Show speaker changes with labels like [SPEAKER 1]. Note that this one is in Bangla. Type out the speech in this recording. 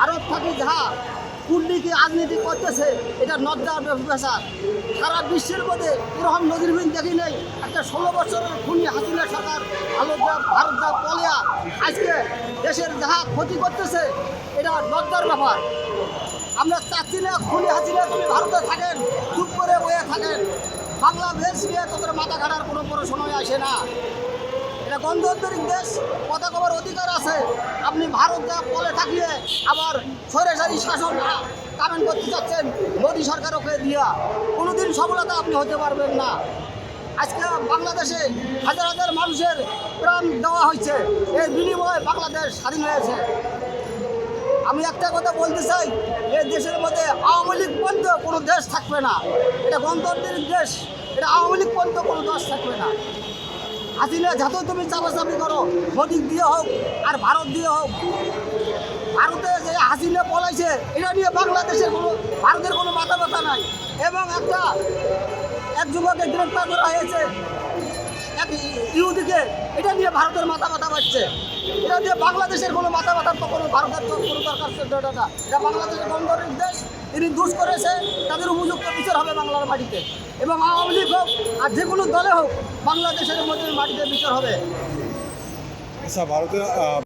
[SPEAKER 1] ভারত থাকি যাহা কূটনীতি রাজনীতি করতেছে এটা নদ্দার ব্যবসা। সারা বিশ্বের মধ্যে এরকম নজিরবিহীন দেখি নেই। একটা 16 বছরের খুনি হাসিনা সরকার ভারত যা পলিয়া আজকে দেশের যাহা ক্ষতি করতেছে এটা নদ্দার ব্যাপার। আমরা চাচ্ছি না খুনি হাসিনা তুমি ভারতে থাকেন, চুপ করে বয়ে থাকেন। বাংলাদেশ নিয়ে তোদের মাথা ঘাটার কোনো সময় আসে না। এটা গণতান্ত্রিক দেশ, কথা কবার অধিকার আছে। আপনি ভারত যা বলে থাকলে আবার স্বৈরাচারী শাসন কামেন করতে চাচ্ছেন মোদী সরকার ওকে দিয়া, কোনোদিন সফলতা আপনি হতে পারবেন না। আজকে বাংলাদেশে হাজার হাজার মানুষের প্রাণ দেওয়া হয়েছে, এর বিনিময়ে বাংলাদেশ স্বাধীন হয়েছে। আমি একটা কথা বলতে চাই, এই দেশের মধ্যে আওয়ামী লীগ পর্যন্ত কোনো দেশ থাকবে না। এটা গণতান্ত্রিক দেশ, এটা আওয়ামী লীগ পর্যন্ত কোনো দেশ থাকবে না। হাসিনা যত তুমি চাপাচাপি করো, মোদী দিয়ে হোক আর ভারত দিয়ে হোক, ভারতে যে হাসিনা পলাইছে এটা নিয়ে বাংলাদেশের কোনো ভারতের কোনো মাথা ব্যথা নাই। এবং এক যুবকের গ্রেপ্তার করা হয়েছে, এক ইহুদিকে, এটা নিয়ে ভারতের মাথা ব্যথা পাচ্ছে। এটা দিয়ে বাংলাদেশের কোনো মাথা ব্যথার তো কোনো ভারতের তো কোনো দরকার না। এটা বাংলাদেশের গণতান্ত্রিক দেশ, তিনি দোষ করেছে তাদের উপযুক্ত বিচার হবে বাংলার মাটিতে। এবং আওয়ামী লীগ হোক আর যে কোনো দলে হোক বাংলাদেশের মধ্যে মাটিতে বিচার হবে।
[SPEAKER 2] আচ্ছা, ভারতের